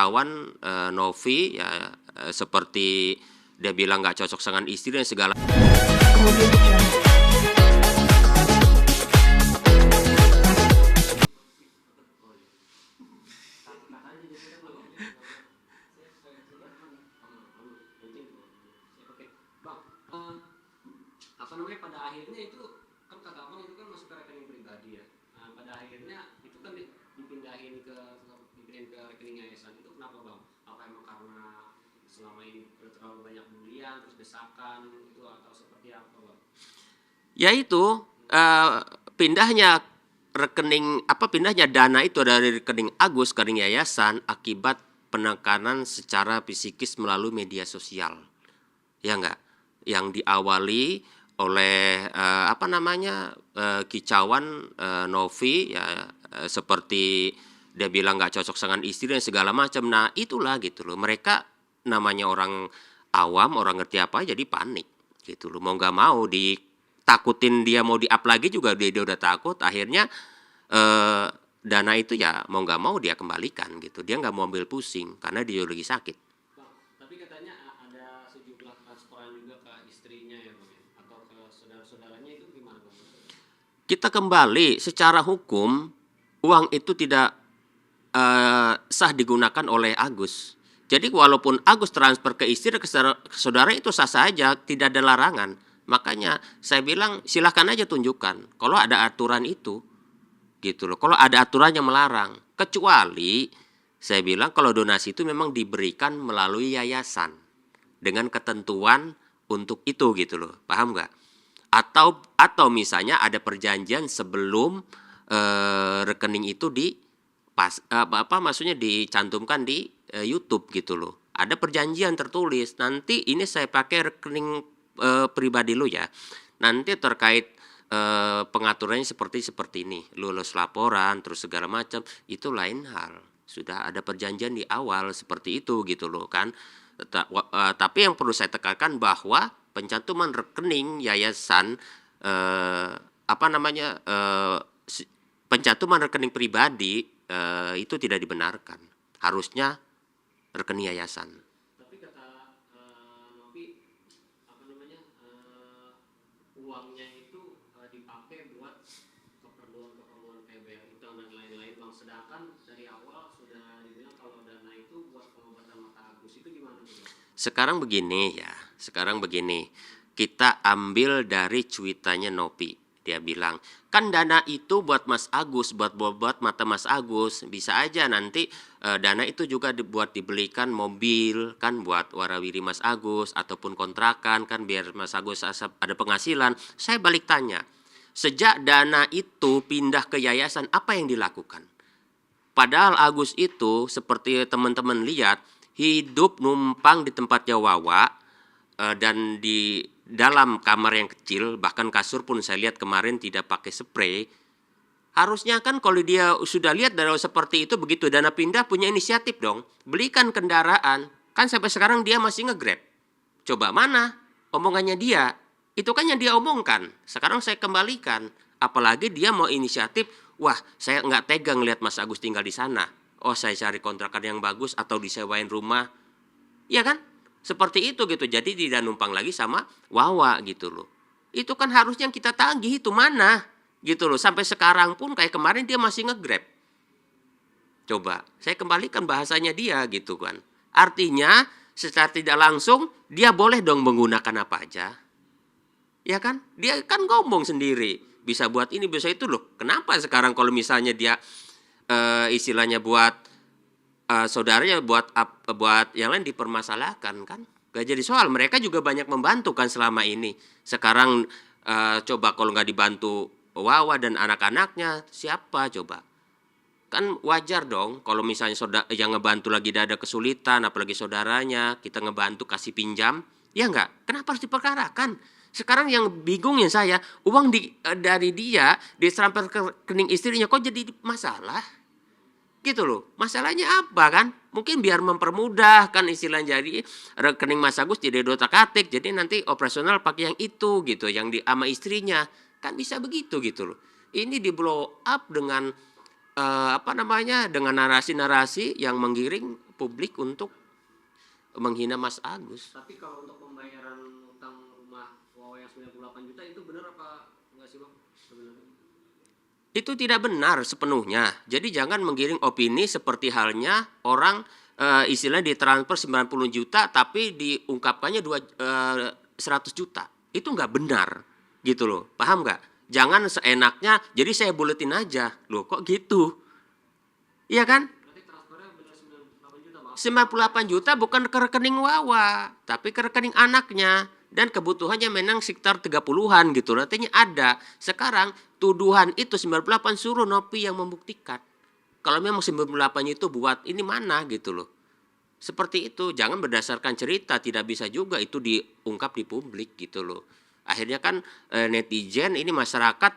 kicauan Novi ya, seperti dia bilang nggak cocok dengan istri dan segala. Apa namanya, pada akhirnya itu kan kata abang itu kan masuk ke rekening pribadi ya. Nah, pada akhirnya itu kan dipindahin ke rekening yayasan. Itu kenapa bang? Apa emang karena selama ini terlalu banyak bulian terus desakan itu, atau seperti apa bang? Ya itu pindahnya dana itu dari rekening Agus ke rekening yayasan akibat penekanan secara psikis melalui media sosial, ya enggak? Yang diawali oleh kicauan Novi ya, seperti dia bilang nggak cocok dengan istri dan segala macam. Nah itulah gitu loh, mereka namanya orang awam, orang ngerti apa jadi panik gitu loh, mau nggak mau ditakutin, dia mau di-up lagi juga dia udah takut. Akhirnya dana itu ya mau nggak mau dia kembalikan gitu, dia nggak mau ambil pusing karena dia lagi sakit. Bang, tapi katanya ada sejumlah transferan juga ke istrinya ya bang, atau ke saudara-saudaranya, itu gimana bang? Kita kembali secara hukum, uang itu tidak sah digunakan oleh Agus. Jadi walaupun Agus transfer ke istri, ke saudara itu sah saja, tidak ada larangan. Makanya saya bilang silahkan aja tunjukkan kalau ada aturan itu, gitu loh. Kalau ada aturan yang melarang, kecuali saya bilang kalau donasi itu memang diberikan melalui yayasan dengan ketentuan untuk itu, gitu loh. Paham nggak? Atau misalnya ada perjanjian sebelum rekening itu maksudnya dicantumkan di YouTube gitu loh. Ada perjanjian tertulis, nanti ini saya pakai rekening pribadi lu ya. Nanti terkait pengaturannya seperti ini, lulus laporan terus segala macam, itu lain hal. Sudah ada perjanjian di awal seperti itu gitu loh kan. Tapi yang perlu saya tekankan bahwa pencantuman rekening yayasan pencantuman rekening pribadi itu tidak dibenarkan. Harusnya rekening yayasan. Tapi kata Novi, uangnya itu dipakai buat keperluan PBR utang dan lain-lain bang. Sedangkan dari awal sudah dibilang kalau dana itu buat pengobatan mata Agus, itu gimana bang? Sekarang begini, kita ambil dari cuitannya Novi. Dia bilang, kan dana itu buat Mas Agus, buat mata Mas Agus. Bisa aja nanti dana itu juga buat dibelikan mobil, kan buat warawiri Mas Agus, ataupun kontrakan, kan biar Mas Agus ada penghasilan. Saya balik tanya, sejak dana itu pindah ke yayasan, apa yang dilakukan? Padahal Agus itu seperti teman-teman lihat, hidup numpang di tempatnya Wawa, dan di dalam kamar yang kecil, bahkan kasur pun saya lihat kemarin tidak pakai spray. Harusnya kan kalau dia sudah lihat dari seperti itu, begitu dana pindah punya inisiatif dong, belikan kendaraan. Kan sampai sekarang dia masih nge-Grab. Coba mana omongannya dia? Itu kan yang dia omongkan. Sekarang saya kembalikan. Apalagi dia mau inisiatif, wah saya nggak tegang lihat Mas Agus tinggal di sana. Oh saya cari kontrakan yang bagus atau disewain rumah. Iya kan? Seperti itu gitu. Jadi tidak numpang lagi sama Wawa gitu loh. Itu kan harusnya yang kita tagih, itu mana? Gitu loh. Sampai sekarang pun kayak kemarin dia masih nge-Grab. Coba saya kembalikan bahasanya dia gitu kan. Artinya secara tidak langsung dia boleh dong menggunakan apa aja. Ya kan? Dia kan ngomong sendiri. Bisa buat ini, bisa itu loh. Kenapa sekarang kalau misalnya dia istilahnya buat saudaranya buat yang lain dipermasalahkan kan? Gak jadi soal. Mereka juga banyak membantu kan selama ini. Sekarang coba kalau nggak dibantu Wawa dan anak-anaknya, siapa coba? Kan wajar dong kalau misalnya yang ngebantu lagi ada kesulitan, apalagi saudaranya, kita ngebantu kasih pinjam, ya nggak? Kenapa harus diperkarakan? Sekarang yang bingungnya saya, uang dari dia ditransfer ke rekening istrinya kok jadi masalah? Gitu loh. Masalahnya apa kan? Mungkin biar mempermudah kan istilahnya, jadi rekening Mas Agus tidak otak-atik, jadi nanti operasional pakai yang itu gitu, yang sama istrinya. Kan bisa begitu gitu loh. Ini di blow up dengan dengan narasi-narasi yang menggiring publik untuk menghina Mas Agus. Tapi kalau untuk pembayaran utang rumah Wawa yang 98 juta itu benar apa enggak sih Bang sebenarnya? Itu tidak benar sepenuhnya. Jadi jangan menggiring opini seperti halnya orang istilahnya ditransfer 90 juta tapi diungkapkannya 100 juta. Itu nggak benar gitu loh. Paham nggak? Jangan seenaknya jadi saya buletin aja. Loh kok gitu? Iya kan? Berarti transfernya benar 98 juta Bang. 98 juta bukan ke rekening Wawa, tapi ke rekening anaknya. Dan kebutuhannya memang sekitar 30-an gitu. Artinya ada. Sekarang tuduhan itu 98 suruh Nopi yang membuktikan. Kalau memang 98 itu buat ini mana gitu loh. Seperti itu. Jangan berdasarkan cerita. Tidak bisa juga itu diungkap di publik gitu loh. Akhirnya kan netizen ini masyarakat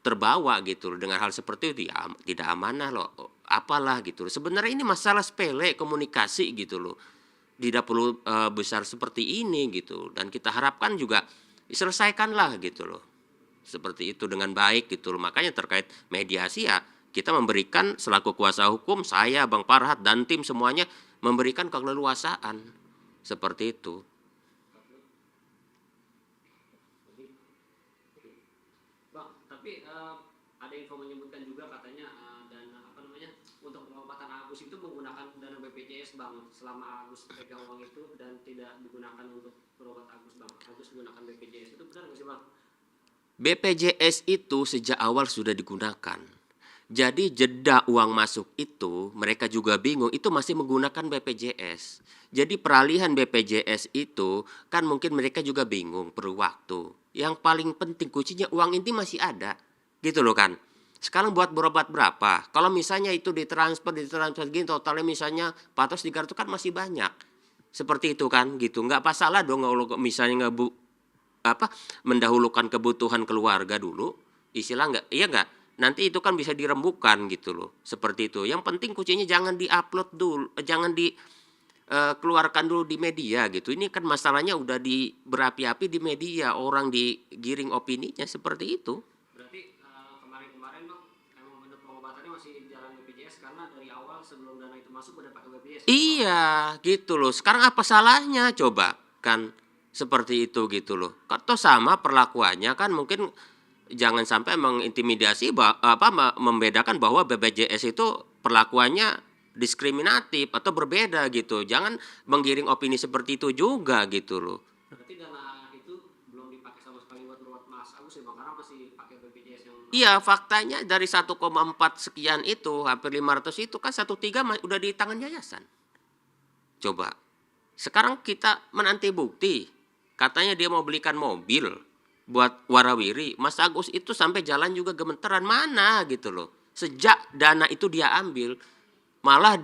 terbawa gitu loh. Dengan hal seperti itu ya tidak amanah loh. Apalah gitu loh. Sebenarnya ini masalah sepele komunikasi gitu loh. Tidak perlu besar seperti ini gitu, dan kita harapkan juga diselesaikanlah gitu loh, seperti itu dengan baik gitu loh. Makanya terkait mediasi ya kita memberikan selaku kuasa hukum, saya Bang Farhat dan tim semuanya memberikan keleluasaan seperti itu. Bang, tapi ada info menyebutkan juga katanya dana apa namanya untuk pengobatan Agus itu menggunakan dana BPJS Bang selama Agus pegang uang itu dan tidak digunakan untuk berobat Agus Bang. Agus menggunakan BPJS itu benar nggak sih Bang? BPJS itu sejak awal sudah digunakan. Jadi jeda uang masuk itu mereka juga bingung itu masih menggunakan BPJS. Jadi peralihan BPJS itu kan mungkin mereka juga bingung perlu waktu. Yang paling penting kuncinya uang ini masih ada. Gitu loh kan. Sekarang buat berobat berapa? Kalau misalnya itu ditransfer gini totalnya misalnya 400-300 kan masih banyak. Seperti itu kan gitu. Nggak masalah dong kalau misalnya mendahulukan kebutuhan keluarga dulu. Istilah nggak, iya nggak? Nanti itu kan bisa dirembukan gitu loh. Seperti itu. Yang penting kuncinya jangan di-upload dulu, jangan dikeluarkan dulu di media gitu. Ini kan masalahnya udah berapi-api di media, orang digiring opininya seperti itu. Berarti kemarin-kemarin Bang emang bener pengobatannya masih jalan BPJS karena dari awal sebelum dana itu masuk udah pakai BPJS. Iya, gitu loh. Sekarang apa salahnya coba? Kan seperti itu gitu loh. Atau sama perlakuannya kan mungkin jangan sampai mengintimidasi membedakan bahwa BPJS itu perlakuannya diskriminatif atau berbeda gitu. Jangan menggiring opini seperti itu juga gitu loh. Berarti dana itu belum dipakai sama sekali buat berobat Mas Agus ya Bang karena masih pakai BPJS yang. Iya, faktanya dari 1,4 sekian itu hampir 500 itu kan 1,3 udah di tangan yayasan. Coba. Sekarang kita menanti bukti. Katanya dia mau belikan mobil buat warawiri. Mas Agus itu sampai jalan juga gemeteran mana gitu loh. Sejak dana itu dia ambil, malah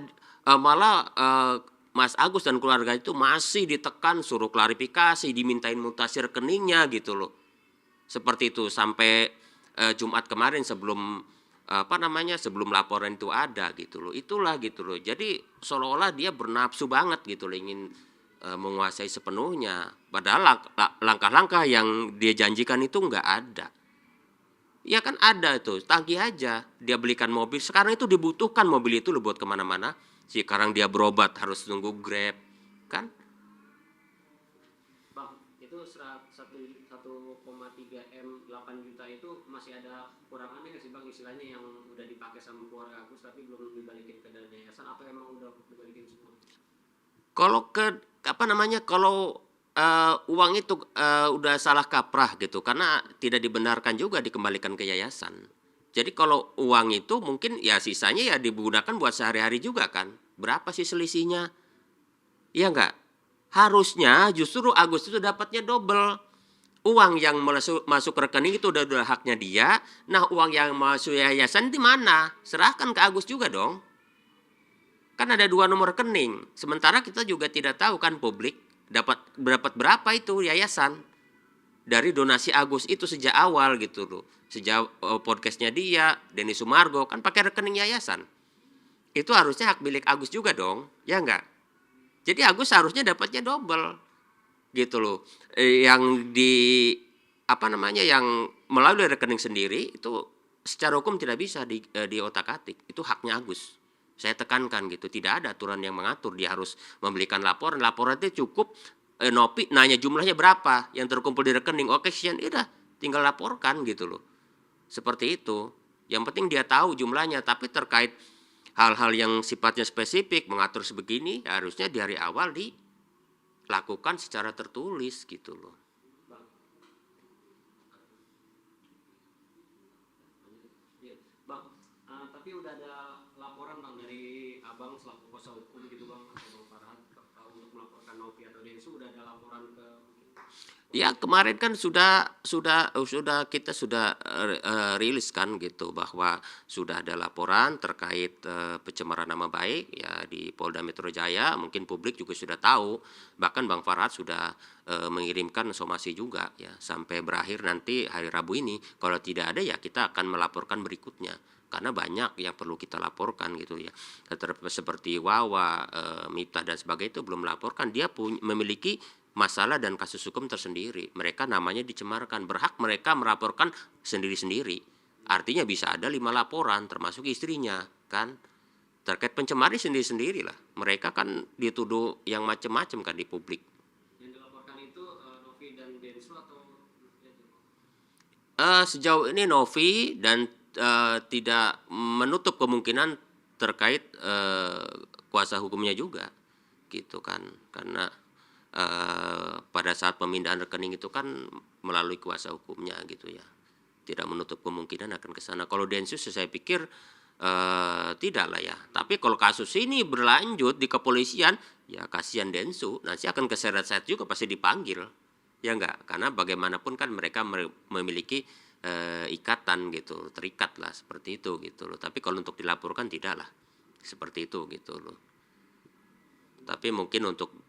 Mas Agus dan keluarga itu masih ditekan suruh klarifikasi, dimintain mutasi rekeningnya gitu loh. Seperti itu sampai Jumat kemarin sebelum sebelum laporan itu ada gitu loh. Itulah gitu loh. Jadi seolah-olah dia bernafsu banget gitu loh, ingin menguasai sepenuhnya. Padahal langkah-langkah yang dia janjikan itu nggak ada. Ya kan ada tuh, tagih aja. Dia belikan mobil, sekarang itu dibutuhkan mobil itu loh buat kemana-mana. Sekarang dia berobat harus nunggu Grab, kan? Bang, itu 1,3 M 8 juta itu masih ada kekurangannya nggak sih Bang istilahnya yang udah dipakai sama keluarga Agus tapi belum dibalikin ke dana yayasan atau emang udah dibalikin semua? Kalau kalau uang itu udah salah kaprah gitu karena tidak dibenarkan juga dikembalikan ke yayasan. Jadi kalau uang itu mungkin ya sisanya ya digunakan buat sehari-hari juga kan. Berapa sih selisihnya? Iya enggak? Harusnya justru Agus itu dapatnya double. Uang yang masuk ke rekening itu udah haknya dia. Nah uang yang masuk yayasan di mana? Serahkan ke Agus juga dong. Kan ada 2 nomor rekening. Sementara kita juga tidak tahu kan publik dapat berapa itu yayasan dari donasi Agus itu sejak awal gitu loh. Sejak podcastnya dia, Denny Sumargo kan pakai rekening yayasan. Itu harusnya hak milik Agus juga dong, ya enggak? Jadi Agus harusnya dapatnya double gitu loh. Yang yang melalui rekening sendiri itu secara hukum tidak bisa di otak-atik. Itu haknya Agus. Saya tekankan gitu, tidak ada aturan yang mengatur dia harus memberikan laporan. Laporan itu cukup Nopi nanya jumlahnya berapa yang terkumpul di rekening. Oke, sekian, udah tinggal laporkan gitu loh. Seperti itu. Yang penting dia tahu jumlahnya, tapi terkait hal-hal yang sifatnya spesifik mengatur sebegini harusnya dari awal dilakukan secara tertulis gitu loh. Bang, tapi udah ada laporan bang dari abang selaku kuasa hukum gitu bang atau bang Farhan untuk melaporkan Novi atau Densu, udah ada laporan ke Ya kemarin kan kita sudah rilis kan gitu bahwa sudah ada laporan terkait pencemaran nama baik ya di Polda Metro Jaya. Mungkin publik juga sudah tahu, bahkan Bang Farhad sudah mengirimkan somasi juga ya sampai berakhir nanti hari Rabu ini. Kalau tidak ada ya kita akan melaporkan berikutnya karena banyak yang perlu kita laporkan gitu ya. Seperti Wawa, Miftah dan sebagainya itu belum melaporkan, dia memiliki masalah dan kasus hukum tersendiri. Mereka namanya dicemarkan, berhak mereka melaporkan sendiri-sendiri. Artinya bisa ada 5 laporan termasuk istrinya kan. Terkait pencemaran sendiri-sendiri lah. Mereka kan dituduh yang macam-macam kan di publik. yang dilaporkan itu Novi dan Densu atau Sejauh ini Novi dan tidak menutup kemungkinan terkait kuasa hukumnya juga gitu kan, karena pada saat pemindahan rekening itu kan melalui kuasa hukumnya gitu ya, tidak menutup kemungkinan akan ke sana. Kalau Densus saya pikir tidak lah ya, tapi kalau kasus ini berlanjut di kepolisian ya kasihan Densu, nanti akan keseret-seret juga pasti dipanggil ya enggak, karena bagaimanapun kan mereka memiliki ikatan gitu, terikat lah seperti itu gitu loh. Tapi kalau untuk dilaporkan tidak lah seperti itu gitu loh. Tapi mungkin untuk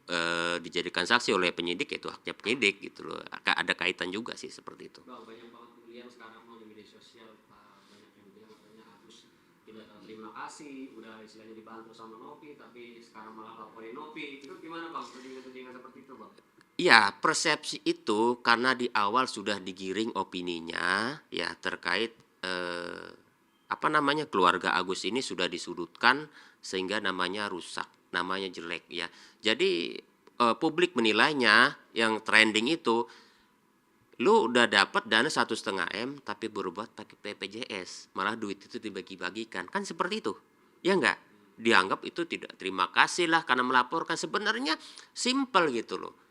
dijadikan saksi oleh penyidik itu haknya penyidik gitu loh. Ada kaitan juga sih seperti itu. bang, banyak banget pilihan sekarang mau di media sosial, banyak yang bilang katanya Agus tidak terima kasih, udah istilahnya dibantu sama Novi tapi sekarang malah laporin Novi. Itu gimana bang, tudingan-tudingan seperti itu bang? Ya, persepsi itu karena di awal sudah digiring opininya ya terkait apa namanya, keluarga Agus ini sudah disudutkan sehingga namanya rusak, namanya jelek ya. Jadi publik menilainya yang trending itu, lu udah dapat dana 1,5 M tapi berbuat pakai BPJS, malah duit itu dibagi-bagikan, kan seperti itu ya enggak, dianggap itu tidak terima kasih lah karena melaporkan. Sebenarnya simple gitu loh.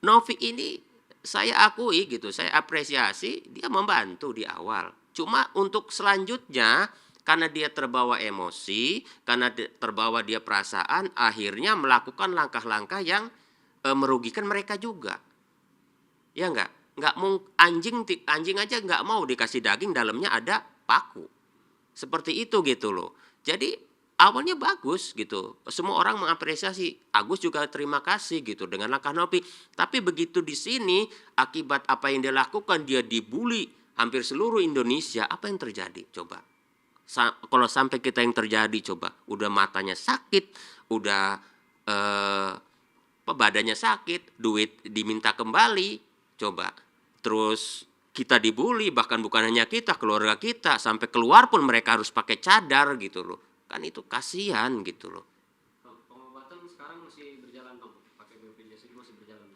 Novi ini saya akui gitu, saya apresiasi dia membantu di awal. Cuma untuk selanjutnya karena dia terbawa emosi, karena terbawa dia perasaan, akhirnya melakukan langkah-langkah yang merugikan mereka juga. Ya enggak mau anjing aja enggak mau dikasih daging dalamnya ada paku. Seperti itu gitu loh. Jadi awalnya bagus gitu. Semua orang mengapresiasi. Agus juga terima kasih gitu dengan langkah Novi. Tapi begitu di sini akibat apa yang dia lakukan, dia dibully hampir seluruh Indonesia. Apa yang terjadi coba? Kalau sampai kita yang terjadi coba, udah matanya sakit, udah badannya sakit, duit diminta kembali, coba. Terus kita dibully, bahkan bukan hanya kita, keluarga kita, sampai keluar pun mereka harus pakai cadar gitu loh. Kan itu kasihan gitu loh. Pengobatan sekarang masih berjalan bang, pakai BPJS ini masih berjalan?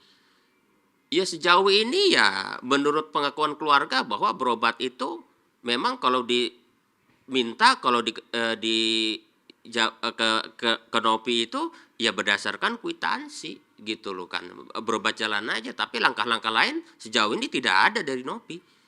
Ya sejauh ini ya menurut pengakuan keluarga bahwa berobat itu memang kalau diminta, kalau ke Nopi itu ya berdasarkan kwitansi gitu loh kan, berobat jalan aja. Tapi langkah-langkah lain sejauh ini tidak ada dari Nopi.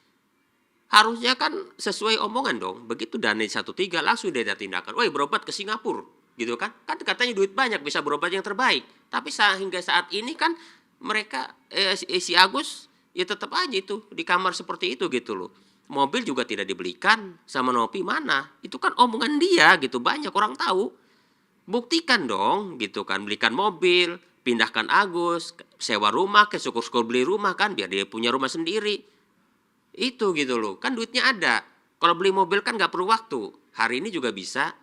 Harusnya kan sesuai omongan dong, begitu dana 1,3 langsung dia ada tindakan, woi berobat ke Singapura gitu kan katanya duit banyak bisa berobat yang terbaik. Tapi hingga saat ini kan mereka si Agus ya tetap aja itu di kamar seperti itu gitu loh. Mobil juga tidak dibelikan sama Nopi, mana itu kan omongan dia gitu, banyak orang tahu. Buktikan dong gitu kan, belikan mobil, pindahkan Agus, sewa rumah, ke syukur-syukur beli rumah kan biar dia punya rumah sendiri. Itu gitu loh, kan duitnya ada. Kalau beli mobil kan nggak perlu waktu, hari ini juga bisa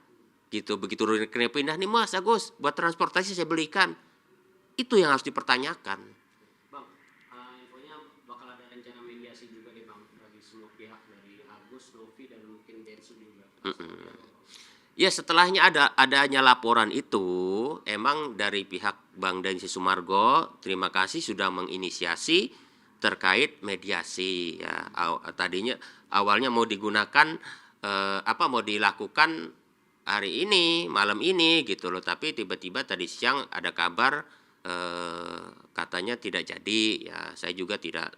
gitu. Begitu rekeningnya pindah nih Mas Agus, buat transportasi saya belikan. Itu yang harus dipertanyakan. Bang, infonya bakal ada rencana mediasi juga nih bang bagi semua pihak dari Agus, Novi dan mungkin Densu juga. Ya setelahnya adanya laporan itu, emang dari pihak Bang Densi Sumargo, terima kasih sudah menginisiasi terkait mediasi ya. Tadinya awalnya mau digunakan mau dilakukan hari ini, malam ini gitu loh, tapi tiba-tiba tadi siang ada kabar katanya tidak jadi ya. Saya juga tidak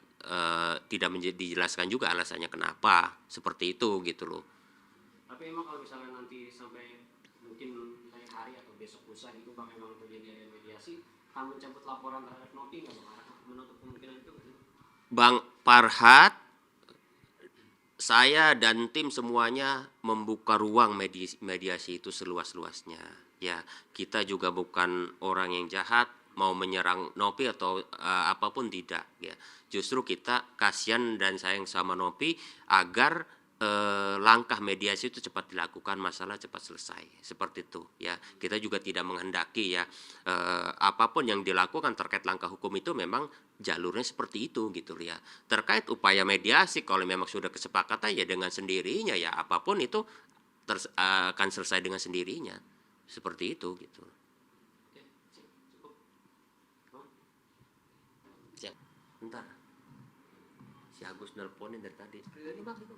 dijelaskan juga alasannya kenapa seperti itu gitu loh. Tapi emang kalau misalnya nanti sampai mungkin lain hari atau besok lusa itu bang emang terjadi ada mediasi, akan mencabut laporan terhadap Nopi nggak bang? Menutup kemungkinan itu nggak sih? Bang Farhat, saya dan tim semuanya membuka ruang mediasi itu seluas-luasnya. Ya, kita juga bukan orang yang jahat mau menyerang Nopi atau apapun tidak ya. Justru kita kasihan dan sayang sama Nopi agar langkah mediasi itu cepat dilakukan, masalah cepat selesai. Seperti itu ya. Kita juga tidak menghendaki ya apapun yang dilakukan terkait langkah hukum itu memang jalurnya seperti itu gitu ya. Terkait upaya mediasi kalau memang sudah kesepakatan ya dengan sendirinya ya apapun itu akan selesai dengan sendirinya. Seperti itu gitu. Oke, cukup. Bang, Siap. Bentar. Si Agus nelponin dari tadi. Ini Bang, itu.